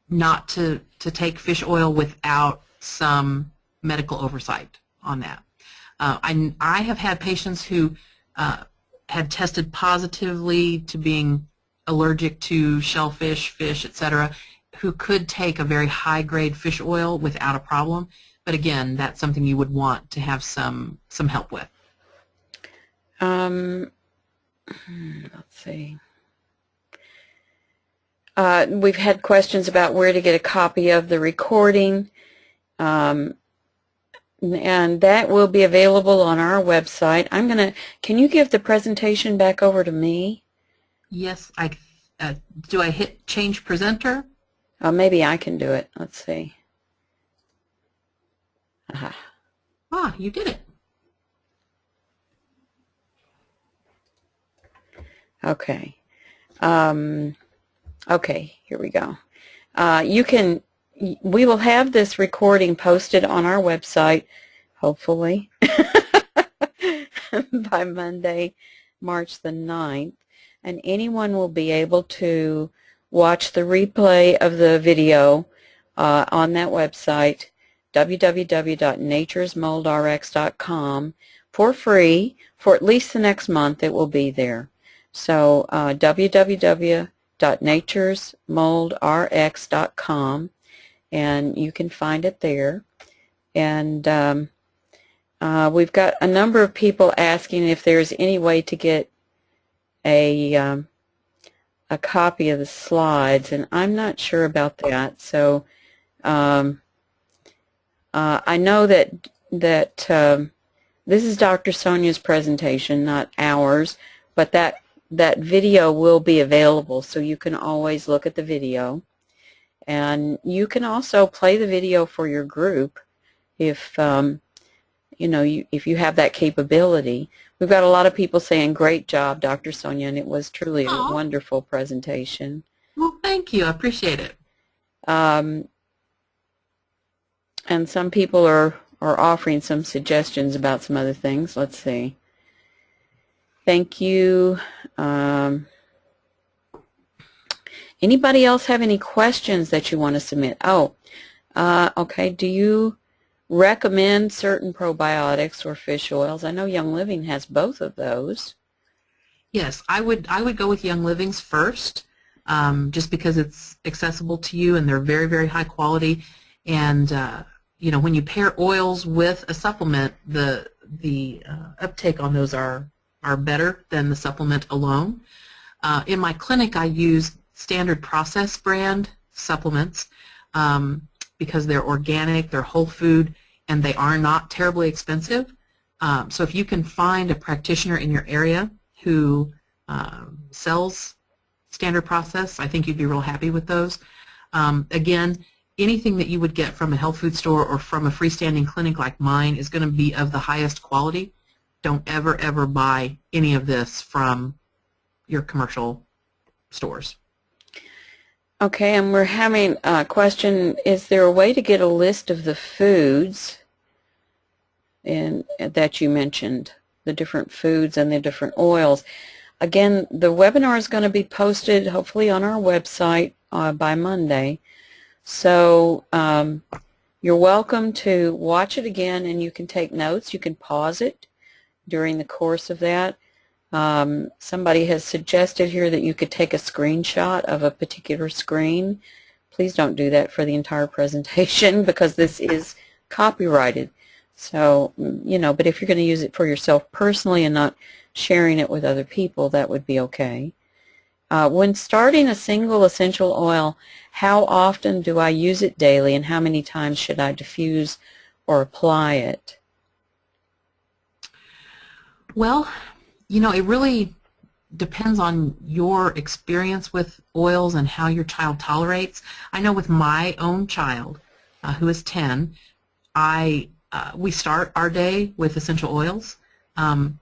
not to take fish oil without some medical oversight on that. I have had patients who had tested positively to being allergic to shellfish, fish, etc., who could take a very high-grade fish oil without a problem. But again, that's something you would want to have some help with. Let's see. We've had questions about where to get a copy of the recording, and that will be available on our website. Can you give the presentation back over to me? Yes, do I hit change presenter? Maybe I can do it. Let's see. Aha. Ah, you did it. Okay. Okay, here we go. We will have this recording posted on our website, hopefully, by Monday, March the 9th, and anyone will be able to watch the replay of the video on that website, www.naturesmoldrx.com, for free for at least the next month. It will be there. So www.naturesmoldrx.com, and you can find it there. And we've got a number of people asking if there's any way to get a copy of the slides, and I'm not sure about that. So I know that this is Dr. Sonia's presentation, not ours, but that video will be available, so you can always look at the video. And you can also play the video for your group if you know, if you have that capability. We've got a lot of people saying, "Great job, Dr. Sonia," and it was truly a wonderful presentation. Well, thank you. I appreciate it. And some people are offering some suggestions about some other things. Let's see. Thank you. Anybody else have any questions that you want to submit? Oh, okay. Do you recommend certain probiotics or fish oils? I know Young Living has both of those. Yes, I would go with Young Living's first, just because it's accessible to you and they're very, very high quality. And you know, when you pair oils with a supplement, the uptake on those are better than the supplement alone. In my clinic, I use Standard Process brand supplements because they're organic, they're whole food, and they are not terribly expensive. So if you can find a practitioner in your area who sells Standard Process, I think you'd be real happy with those. Again, anything that you would get from a health food store or from a freestanding clinic like mine is going to be of the highest quality. Don't ever, ever buy any of this from your commercial stores. Okay, and we're having a question, is there a way to get a list of the foods that you mentioned, the different foods and the different oils? Again, the webinar is going to be posted hopefully on our website by Monday. So you're welcome to watch it again, and you can take notes. You can pause it during the course of that. Somebody has suggested here that you could take a screenshot of a particular screen. Please don't do that for the entire presentation because this is copyrighted. So, you know, but if you're going to use it for yourself personally and not sharing it with other people, that would be okay. When starting a single essential oil, how often do I use it daily, and how many times should I diffuse or apply it? Well, you know, it really depends on your experience with oils and how your child tolerates. I know with my own child, who is 10, we start our day with essential oils.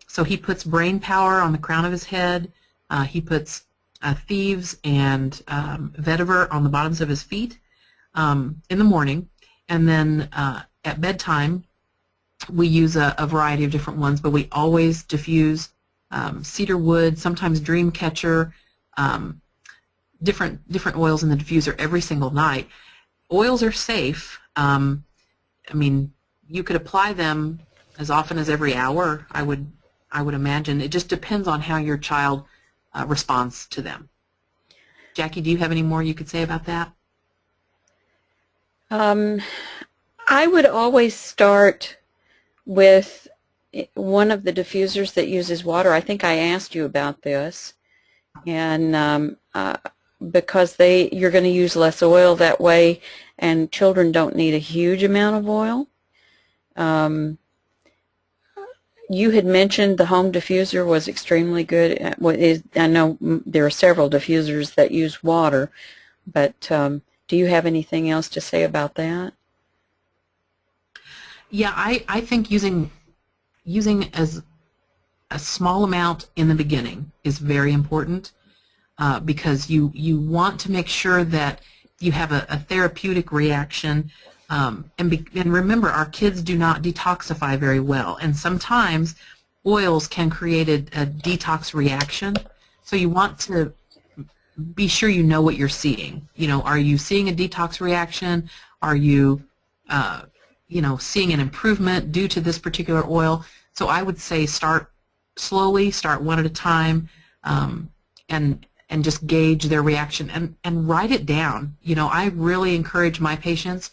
So he puts brain power on the crown of his head. He puts thieves and vetiver on the bottoms of his feet in the morning. And then at bedtime, we use a variety of different ones, but we always diffuse cedar wood, sometimes dream catcher, different oils in the diffuser every single night. Oils are safe. I mean, you could apply them as often as every hour, I would imagine. It just depends on how your child responds to them. Jackie, do you have any more you could say about that? I would always start with one of the diffusers that uses water. I think I asked you about this, and because you're going to use less oil that way, and children don't need a huge amount of oil. You had mentioned the home diffuser was extremely good. I know there are several diffusers that use water, but do you have anything else to say about that? Yeah, I think using as a small amount in the beginning is very important because you want to make sure that you have a therapeutic reaction. And remember, our kids do not detoxify very well, and sometimes oils can create a detox reaction. So you want to be sure you know what you're seeing. You know, are you seeing a detox reaction? Are you, you know, seeing an improvement due to this particular oil? So I would say start slowly, start one at a time, and just gauge their reaction and write it down. I really encourage my patients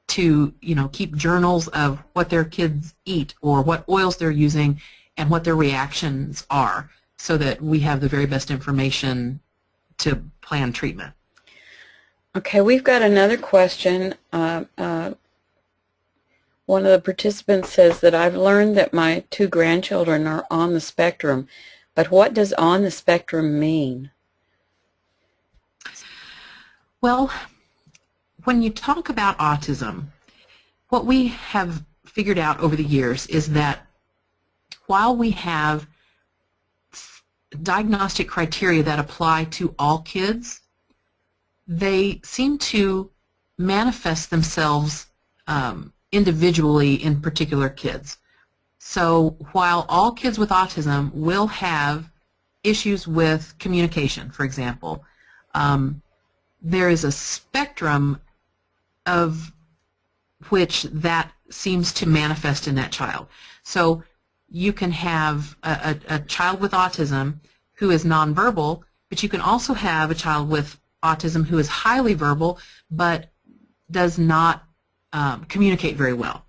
to keep journals of what their kids eat or what oils they're using and what their reactions are, so that we have the very best information to plan treatment. Okay, we've got another question. One of the participants says that I've learned that my 2 grandchildren are on the spectrum, but what does on the spectrum mean? Well, when you talk about autism, what we have figured out over the years is that while we have diagnostic criteria that apply to all kids, they seem to manifest themselves individually in particular kids. So while all kids with autism will have issues with communication, for example, there is a spectrum of which that seems to manifest in that child. So you can have a child with autism who is nonverbal, but you can also have a child with autism who is highly verbal but does not communicate very well.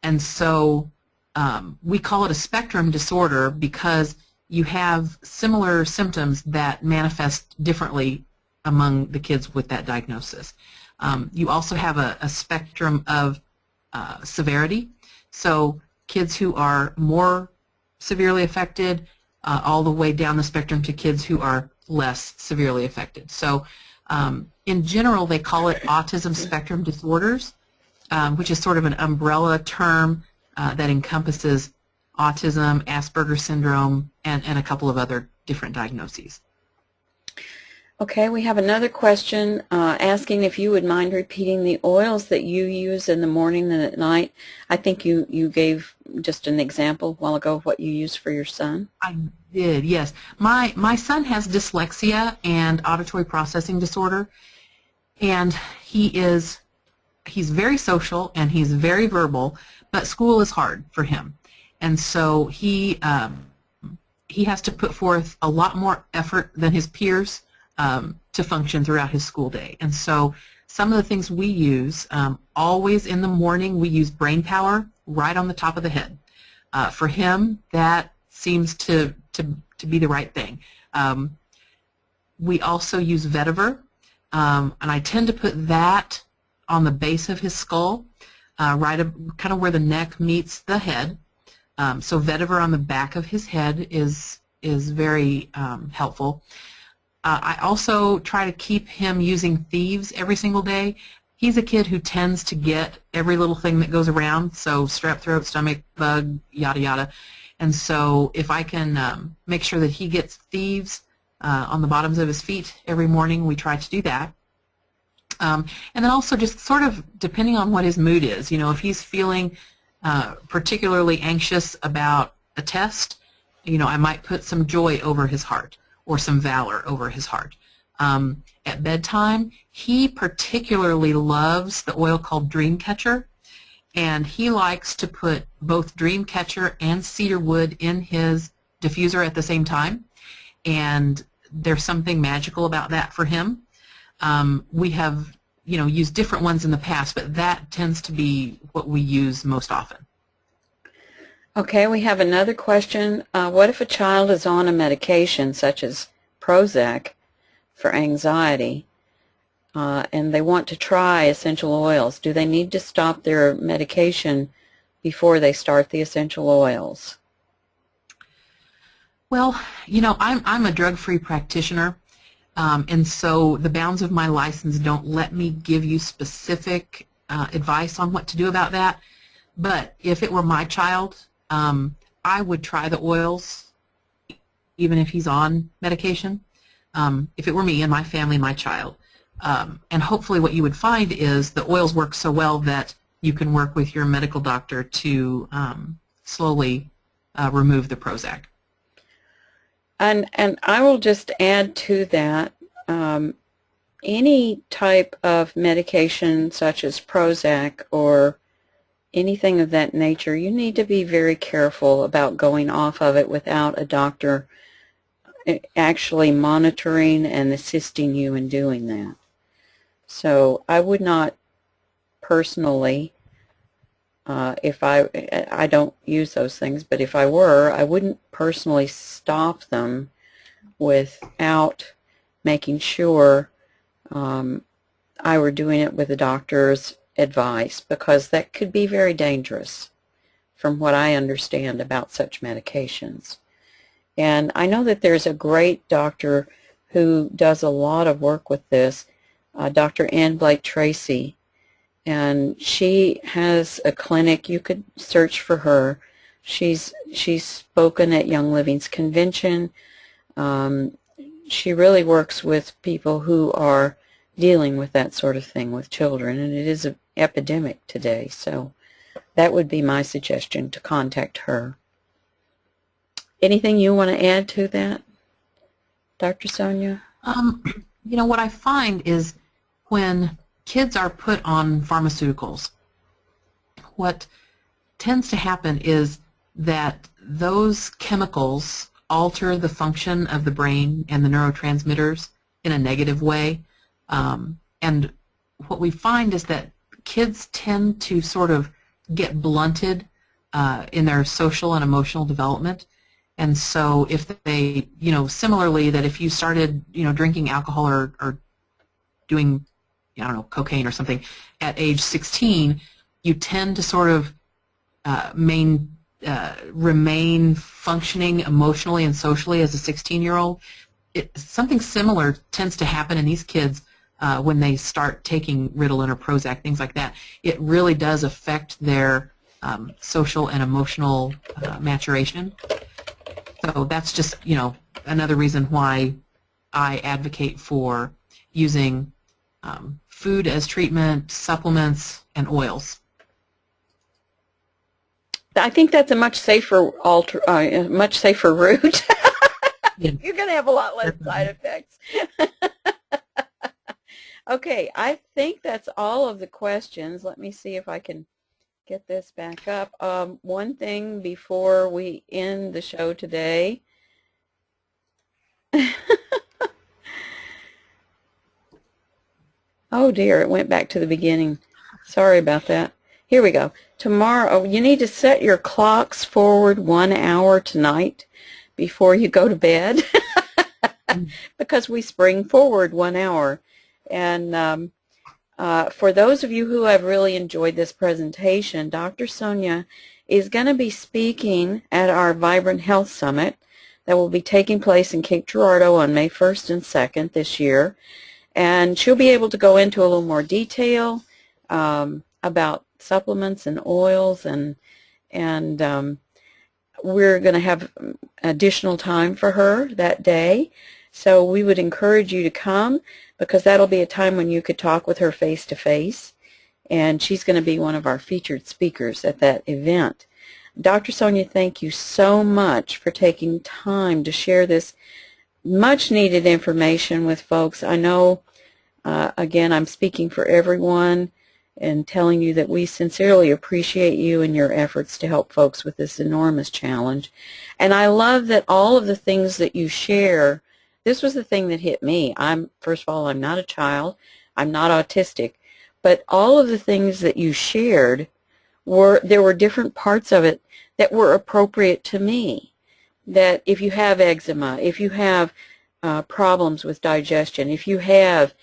And so we call it a spectrum disorder because you have similar symptoms that manifest differently among the kids with that diagnosis. You also have a spectrum of severity. So kids who are more severely affected all the way down the spectrum to kids who are less severely affected. So in general, they call it Autism Spectrum Disorders, which is sort of an umbrella term that encompasses autism, Asperger's syndrome, and a couple of other different diagnoses. Okay, we have another question asking if you would mind repeating the oils that you use in the morning and at night. I think you gave just an example a while ago of what you use for your son. I did, yes. My son has dyslexia and auditory processing disorder, and he's very social and he's very verbal, but school is hard for him. And so he has to put forth a lot more effort than his peers to function throughout his school day. And so some of the things we use, always in the morning, we use brain power right on the top of the head. For him, that seems to be the right thing. We also use vetiver, and I tend to put that on the base of his skull, kind of where the neck meets the head. So vetiver on the back of his head is very helpful. I also try to keep him using thieves every single day. He's a kid who tends to get every little thing that goes around, so strep throat, stomach bug, yada yada. And so if I can make sure that he gets thieves on the bottoms of his feet every morning, we try to do that. And then also just sort of depending on what his mood is. If he's feeling particularly anxious about a test, I might put some joy over his heart or some valor over his heart. At bedtime, he particularly loves the oil called Dreamcatcher, and he likes to put both Dreamcatcher and cedarwood in his diffuser at the same time, and there's something magical about that for him. We have used different ones in the past, but that tends to be what we use most often. Okay, we have another question. What if a child is on a medication such as Prozac for anxiety and they want to try essential oils? Do they need to stop their medication before they start the essential oils? Well, I'm a drug-free practitioner, and so the bounds of my license don't let me give you specific advice on what to do about that. But if it were my child, I would try the oils even if he's on medication. If it were me and my family, my child. And hopefully what you would find is the oils work so well that you can work with your medical doctor to slowly remove the Prozac. And I will just add to that, any type of medication such as Prozac or anything of that nature, you need to be very careful about going off of it without a doctor actually monitoring and assisting you in doing that. So I would not personally, if I don't use those things, but if I were, I wouldn't personally stop them without making sure I were doing it with the doctor's advice, because that could be very dangerous from what I understand about such medications. And I know that there's a great doctor who does a lot of work with this, Dr. Ann Blake Tracy, and she has a clinic. You could search for her. She's spoken at Young Living's convention. She really works with people who are dealing with that sort of thing with children, and it is an epidemic today. So that would be my suggestion, to contact her. Anything you want to add to that, Dr. Sonia? You know, what I find is when kids are put on pharmaceuticals, what tends to happen is that those chemicals alter the function of the brain and the neurotransmitters in a negative way. And what we find is that kids tend to sort of get blunted in their social and emotional development. And so if they, you know, similarly, that if you started, you know, drinking alcohol or doing, I don't know, cocaine or something at age 16, you tend to sort of remain functioning emotionally and socially as a 16-year-old. Something similar tends to happen in these kids when they start taking Ritalin or Prozac, things like that. It really does affect their social and emotional maturation. So that's just, you know, another reason why I advocate for using food as treatment, supplements, and oils. I think that's a much safer route. Yeah. You're going to have a lot less side effects. Okay, I think that's all of the questions. Let me see if I can get this back up. One thing before we end the show today. Oh dear, it went back to the beginning. Sorry about that. Here we go. Tomorrow, you need to set your clocks forward 1 hour tonight before you go to bed because we spring forward 1 hour. And for those of you who have really enjoyed this presentation, Dr. Sonia is going to be speaking at our Vibrant Health Summit that will be taking place in Cape Girardeau on May 1st and 2nd this year. And she'll be able to go into a little more detail about supplements and oils, and we're going to have additional time for her that day. So we would encourage you to come, because that'll be a time when you could talk with her face to face, and she's going to be one of our featured speakers at that event. Dr. Sonia, thank you so much for taking time to share this much needed information with folks. I know, again, I'm speaking for everyone and telling you that we sincerely appreciate you and your efforts to help folks with this enormous challenge. And I love that all of the things that you share, this was the thing that hit me. First of all, I'm not a child. I'm not autistic. But all of the things that you shared, there were different parts of it that were appropriate to me. That if you have eczema, if you have problems with digestion, if you have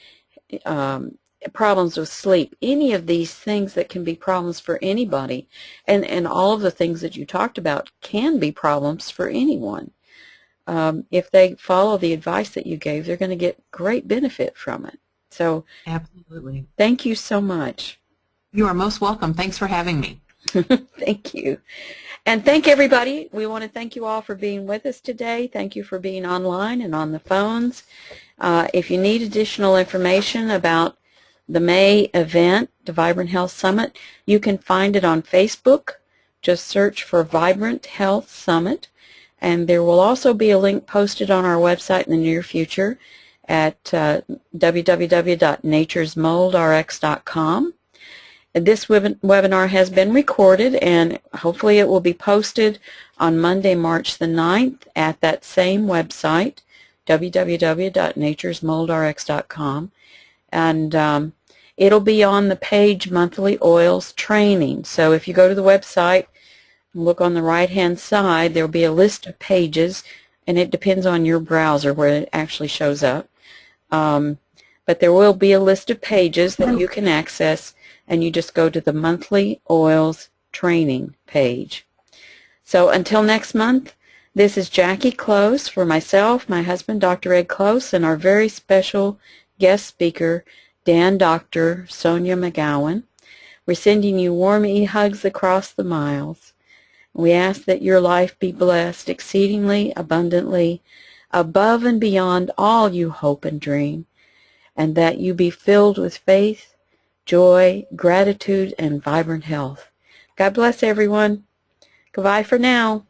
problems with sleep, any of these things that can be problems for anybody, and all of the things that you talked about can be problems for anyone. If they follow the advice that you gave, they're going to get great benefit from it. So, absolutely. Thank you so much. You are most welcome. Thanks for having me. Thank you. And thank everybody. We want to thank you all for being with us today. Thank you for being online and on the phones. If you need additional information about the May event, the Vibrant Health Summit, you can find it on Facebook. Just search for Vibrant Health Summit. And there will also be a link posted on our website in the near future at www.naturesmoldrx.com. This webinar has been recorded, and hopefully it will be posted on Monday, March the 9th at that same website, www.naturesmoldrx.com. And it'll be on the page Monthly Oils Training. So if you go to the website and look on the right-hand side, there will be a list of pages, and it depends on your browser where it actually shows up. But there will be a list of pages that you can access, and you just go to the Monthly Oils Training page. So until next month, this is Jackie Close for myself, my husband, Dr. Ed Close, and our very special guest speaker, Dr. Sonia McGowin. We're sending you warm e-hugs across the miles. We ask that your life be blessed exceedingly, abundantly, above and beyond all you hope and dream, and that you be filled with faith, joy, gratitude, and vibrant health. God bless everyone. Goodbye for now.